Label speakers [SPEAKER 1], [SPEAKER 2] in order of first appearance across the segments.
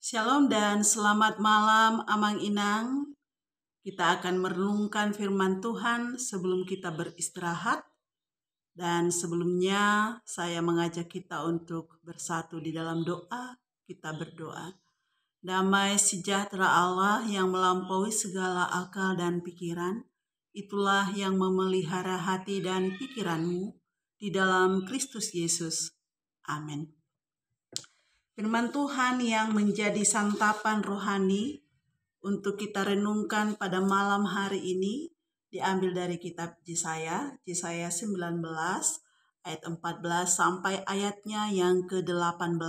[SPEAKER 1] Shalom dan selamat malam Amang Inang. Kita akan merenungkan firman Tuhan sebelum kita beristirahat. Dan sebelumnya saya mengajak kita untuk bersatu di dalam doa. Kita berdoa. Damai sejahtera Allah yang melampaui segala akal dan pikiran, itulah yang memelihara hati dan pikiranmu di dalam Kristus Yesus. Amin. Firman Tuhan yang menjadi santapan rohani untuk kita renungkan pada malam hari ini diambil dari kitab Yesaya 19 ayat 14 sampai ayatnya yang ke-18.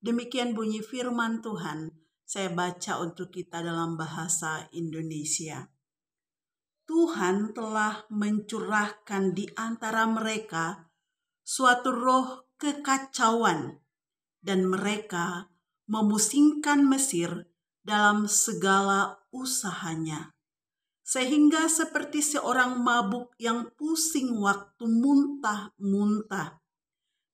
[SPEAKER 1] Demikian bunyi firman Tuhan. Saya baca untuk kita dalam bahasa Indonesia. Tuhan telah mencurahkan di antara mereka suatu roh kekacauan, dan mereka memusingkan Mesir dalam segala usahanya. Sehingga seperti seorang mabuk yang pusing waktu muntah-muntah.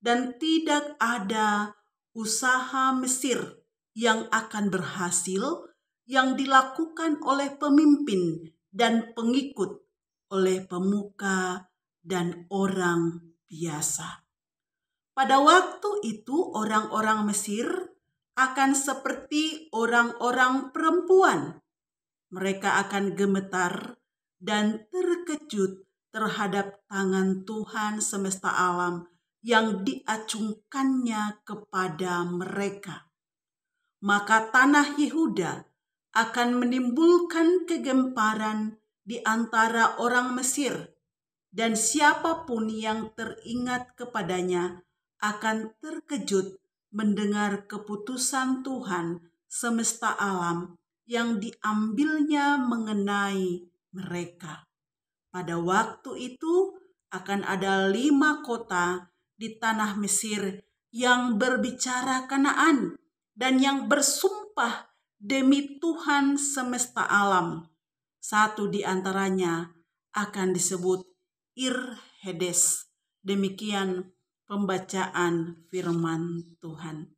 [SPEAKER 1] Dan tidak ada usaha Mesir yang akan berhasil yang dilakukan oleh pemimpin dan pengikut, oleh pemuka dan orang biasa. Pada waktu itu orang-orang Mesir akan seperti orang-orang perempuan. Mereka akan gemetar dan terkejut terhadap tangan Tuhan semesta alam yang diacungkannya kepada mereka. Maka tanah Yehuda akan menimbulkan kegemparan di antara orang Mesir, dan siapapun yang teringat kepadanya akan terkejut mendengar keputusan Tuhan semesta alam yang diambilnya mengenai mereka. Pada waktu itu akan ada 5 kota di tanah Mesir yang berbicara Kanaan dan yang bersumpah demi Tuhan semesta alam. Satu di antaranya akan disebut Ir-Hedes. Demikian pembacaan firman Tuhan.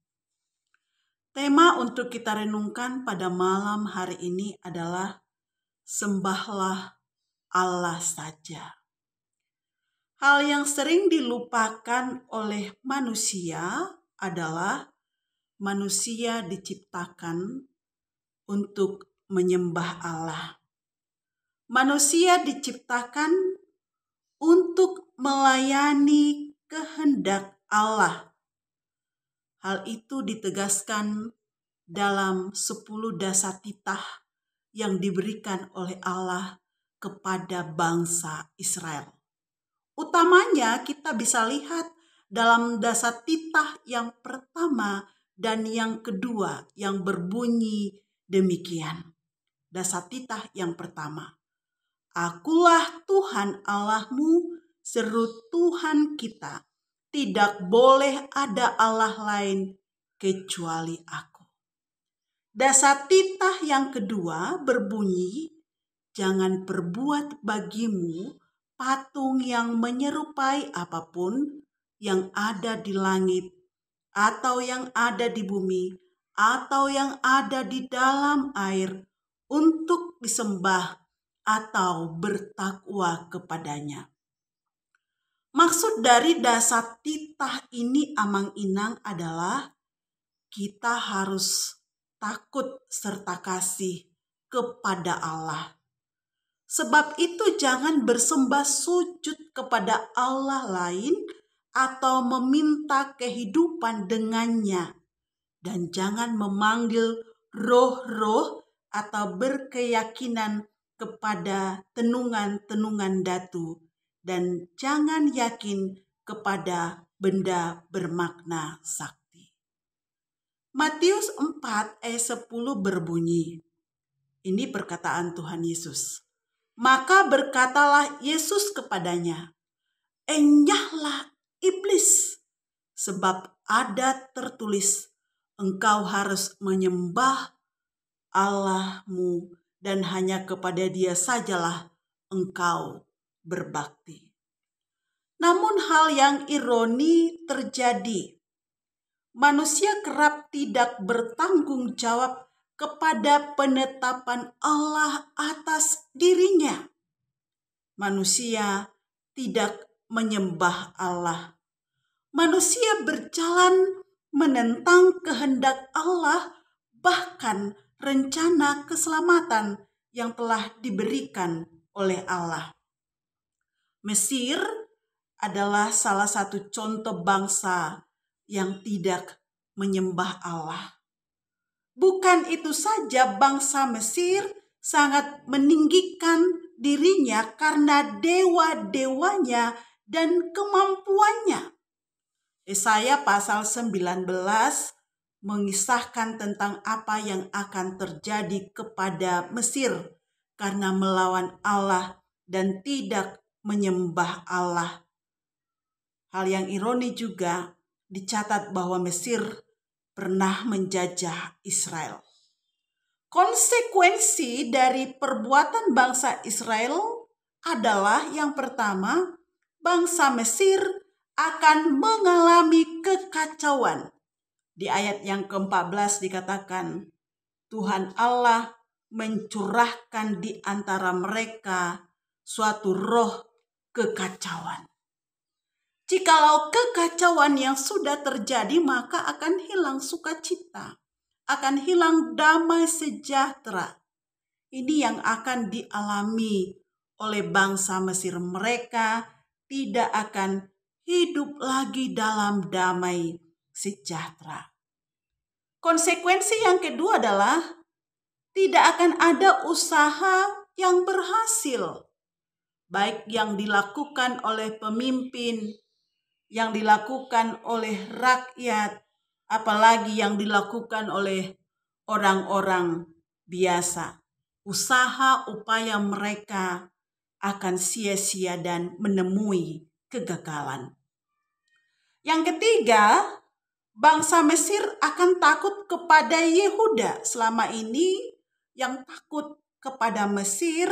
[SPEAKER 1] Tema untuk kita renungkan pada malam hari ini adalah sembahlah Allah saja. Hal yang sering dilupakan oleh manusia adalah manusia diciptakan untuk menyembah Allah. Manusia diciptakan untuk melayani kehendak Allah. Hal itu ditegaskan dalam 10 dasar titah yang diberikan oleh Allah kepada bangsa Israel. Utamanya kita bisa lihat dalam dasar titah yang pertama dan yang kedua yang berbunyi demikian. Dasar titah yang pertama. Akulah Tuhan Allahmu, seru Tuhan kita. Tidak boleh ada Allah lain kecuali aku. Dasar titah yang kedua berbunyi, jangan perbuat bagimu patung yang menyerupai apapun yang ada di langit, atau yang ada di bumi, atau yang ada di dalam air, untuk disembah atau bertakwa kepadanya. Maksud dari dasar titah ini Amang Inang adalah kita harus takut serta kasih kepada Allah. Sebab itu jangan bersembah sujud kepada Allah lain atau meminta kehidupan dengannya. Dan jangan memanggil roh-roh atau berkeyakinan kepada tenungan-tenungan datu. Dan jangan yakin kepada benda bermakna sakti. Matius 4 ayat 10 berbunyi, ini perkataan Tuhan Yesus. Maka berkatalah Yesus kepadanya, enyahlah iblis, sebab ada tertulis, engkau harus menyembah Allahmu dan hanya kepada Dia sajalah engkau berbakti. Namun hal yang ironi terjadi. manusia kerap tidak bertanggung jawab kepada penetapan Allah atas dirinya. Manusia tidak menyembah Allah. Manusia berjalan menentang kehendak Allah, bahkan rencana keselamatan yang telah diberikan oleh Allah. Mesir adalah salah satu contoh bangsa yang tidak menyembah Allah. Bukan itu saja, bangsa Mesir sangat meninggikan dirinya karena dewa-dewanya dan kemampuannya. Yesaya pasal 19 mengisahkan tentang apa yang akan terjadi kepada Mesir karena melawan Allah dan tidak menyembah Allah. Hal yang ironi juga dicatat bahwa Mesir pernah menjajah Israel. Konsekuensi dari perbuatan bangsa Israel adalah yang pertama, bangsa Mesir akan mengalami kekacauan. Di ayat yang ke-14 dikatakan, Tuhan Allah mencurahkan di antara mereka suatu roh kekacauan. Jikalau kekacauan yang sudah terjadi, maka akan hilang sukacita, akan hilang damai sejahtera. Ini yang akan dialami oleh bangsa Mesir. Mereka tidak akan hidup lagi dalam damai sejahtera. Konsekuensi yang kedua adalah tidak akan ada usaha yang berhasil, baik yang dilakukan oleh pemimpin, yang dilakukan oleh rakyat, apalagi yang dilakukan oleh orang-orang biasa. Usaha upaya mereka akan sia-sia dan menemui kegagalan. Yang ketiga, bangsa Mesir akan takut kepada Yehuda. Selama ini yang takut kepada Mesir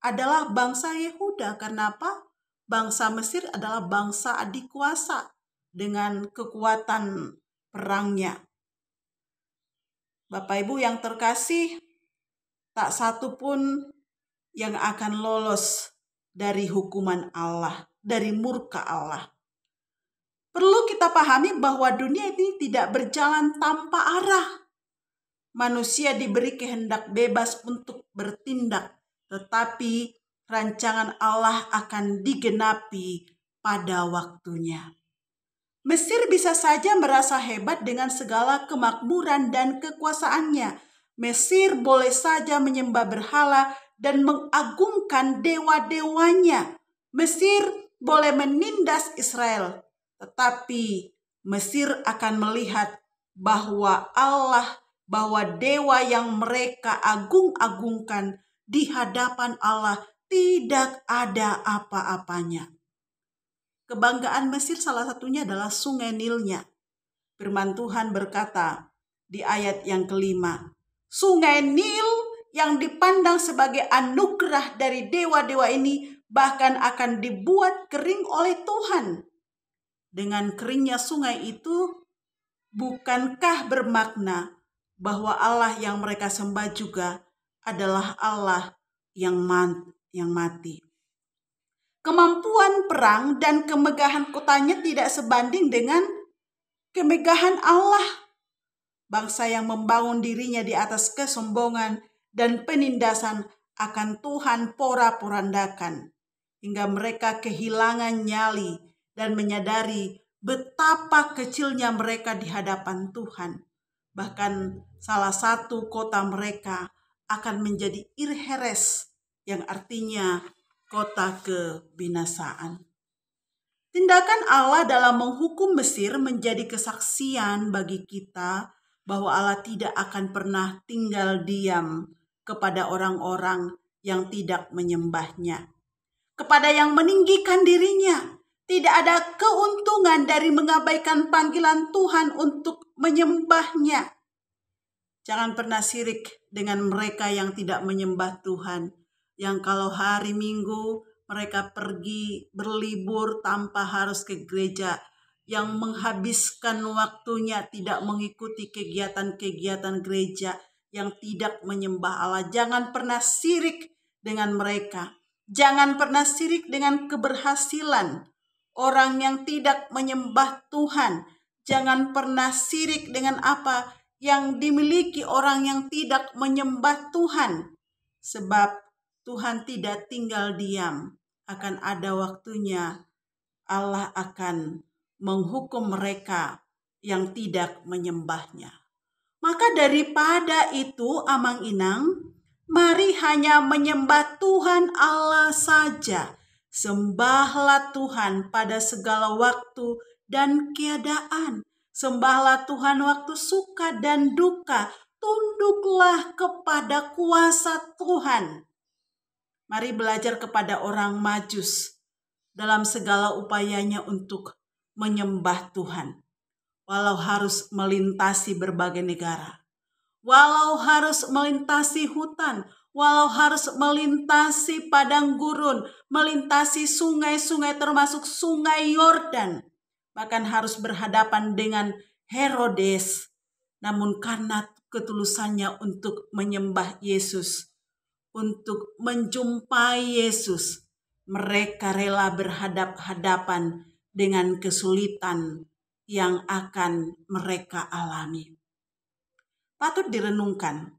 [SPEAKER 1] adalah bangsa Yehuda. Kenapa? Bangsa Mesir adalah bangsa adikuasa dengan kekuatan perangnya. Bapak Ibu yang terkasih, tak satu pun yang akan lolos dari hukuman Allah, dari murka Allah. Perlu kita pahami bahwa dunia ini tidak berjalan tanpa arah. Manusia diberi kehendak bebas untuk bertindak, tetapi rancangan Allah akan digenapi pada waktunya. Mesir bisa saja merasa hebat dengan segala kemakmuran dan kekuasaannya. Mesir boleh saja menyembah berhala dan mengagungkan dewa-dewanya. Mesir boleh menindas Israel. Tetapi Mesir akan melihat bahwa Allah, bahwa dewa yang mereka agung-agungkan di hadapan Allah tidak ada apa-apanya. Kebanggaan Mesir salah satunya adalah sungai Nilnya. Firman Tuhan berkata di ayat yang ke-5, Sungai Nil yang dipandang sebagai anugerah dari dewa-dewa ini bahkan akan dibuat kering oleh Tuhan. Dengan keringnya sungai itu, bukankah bermakna bahwa Allah yang mereka sembah juga adalah Allah yang mati? Kemampuan perang dan kemegahan kotanya tidak sebanding dengan kemegahan Allah. Bangsa yang membangun dirinya di atas kesombongan dan penindasan akan Tuhan porak-porandakan, hingga mereka kehilangan nyali dan menyadari betapa kecilnya mereka di hadapan Tuhan. Bahkan salah satu kota mereka akan menjadi Irheres, yang artinya kota kebinasaan. Tindakan Allah dalam menghukum Mesir menjadi kesaksian bagi kita bahwa Allah tidak akan pernah tinggal diam kepada orang-orang yang tidak menyembahnya. Kepada yang meninggikan dirinya, tidak ada keuntungan dari mengabaikan panggilan Tuhan untuk menyembahnya. Jangan pernah sirik dengan mereka yang tidak menyembah Tuhan, yang kalau hari Minggu mereka pergi berlibur tanpa harus ke gereja, yang menghabiskan waktunya tidak mengikuti kegiatan-kegiatan gereja, yang tidak menyembah Allah. Jangan pernah sirik dengan mereka. Jangan pernah sirik dengan keberhasilan orang yang tidak menyembah Tuhan. Jangan pernah sirik dengan apa yang dimiliki orang yang tidak menyembah Tuhan. Sebab Tuhan tidak tinggal diam. Akan ada waktunya Allah akan menghukum mereka yang tidak menyembahnya. Maka daripada itu, Amang Inang, mari hanya menyembah Tuhan Allah saja. Sembahlah Tuhan pada segala waktu dan keadaan. Sembahlah Tuhan waktu suka dan duka. Tunduklah kepada kuasa Tuhan. Mari belajar kepada orang Majus dalam segala upayanya untuk menyembah Tuhan. Walau harus melintasi berbagai negara, walau harus melintasi hutan, walau harus melintasi padang gurun, melintasi sungai-sungai termasuk sungai Yordan, bahkan harus berhadapan dengan Herodes. Namun karena ketulusannya untuk menyembah Yesus, untuk menjumpai Yesus, mereka rela berhadap-hadapan dengan kesulitan yang akan mereka alami. Patut direnungkan,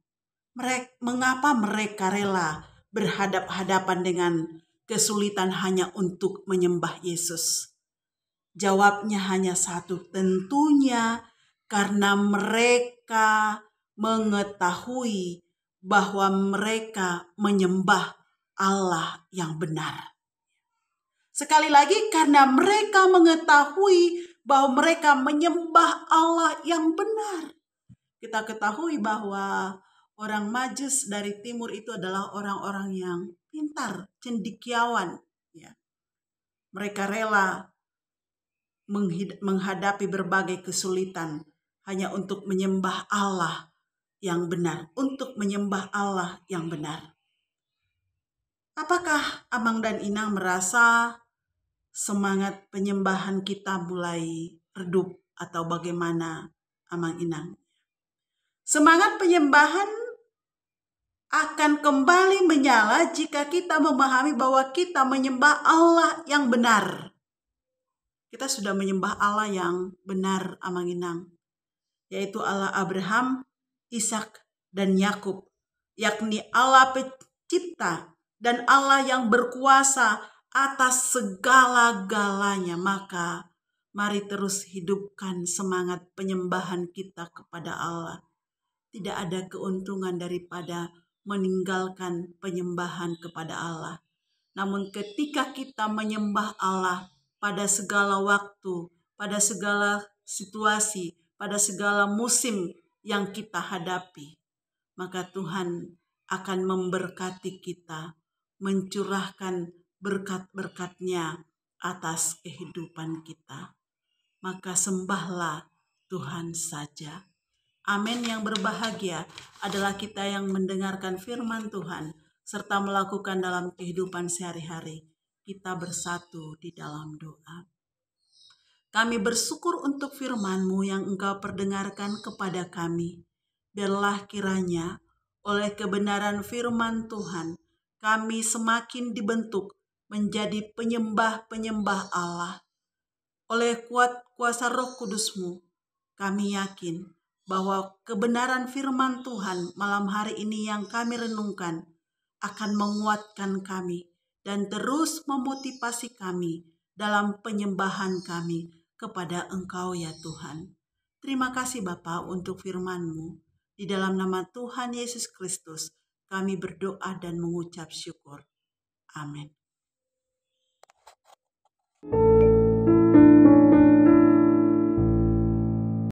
[SPEAKER 1] mengapa mereka rela berhadap-hadapan dengan kesulitan hanya untuk menyembah Yesus? Jawabnya hanya satu, tentunya karena mereka mengetahui bahwa mereka menyembah Allah yang benar. Sekali lagi, karena mereka mengetahui bahwa mereka menyembah Allah yang benar. Kita ketahui bahwa orang Majus dari timur itu adalah orang-orang yang pintar, cendekiawan. Ya. Mereka rela menghadapi berbagai kesulitan hanya untuk menyembah Allah yang benar, untuk menyembah Allah yang benar. Apakah Amang dan Inang merasa semangat penyembahan kita mulai redup atau bagaimana, Amang Inang? Semangat penyembahan akan kembali menyala jika kita memahami bahwa kita menyembah Allah yang benar. Kita sudah menyembah Allah yang benar, Amang Inang, yaitu Allah Abraham, Ishak, dan Yakub, yakni Allah pencipta dan Allah yang berkuasa atas segala-galanya. Maka mari terus hidupkan semangat penyembahan kita kepada Allah. Tidak ada keuntungan daripada meninggalkan penyembahan kepada Allah. Namun ketika kita menyembah Allah pada segala waktu, pada segala situasi, pada segala musim yang kita hadapi, maka Tuhan akan memberkati kita, mencurahkan berkat-berkat-Nya atas kehidupan kita. Maka sembahlah Tuhan saja. Amin. Yang berbahagia adalah kita yang mendengarkan firman Tuhan serta melakukan dalam kehidupan sehari-hari. Kita bersatu di dalam doa. Kami bersyukur untuk firman-Mu yang Engkau perdengarkan kepada kami. Biarlah kiranya oleh kebenaran firman Tuhan, kami semakin dibentuk menjadi penyembah-penyembah Allah. Oleh kuasa Roh Kudus-Mu, kami yakin bahwa kebenaran firman Tuhan malam hari ini yang kami renungkan akan menguatkan kami dan terus memotivasi kami dalam penyembahan kami kepada Engkau ya Tuhan. Terima kasih Bapa untuk firman-Mu. Di dalam nama Tuhan Yesus Kristus kami berdoa dan mengucap syukur. Amin.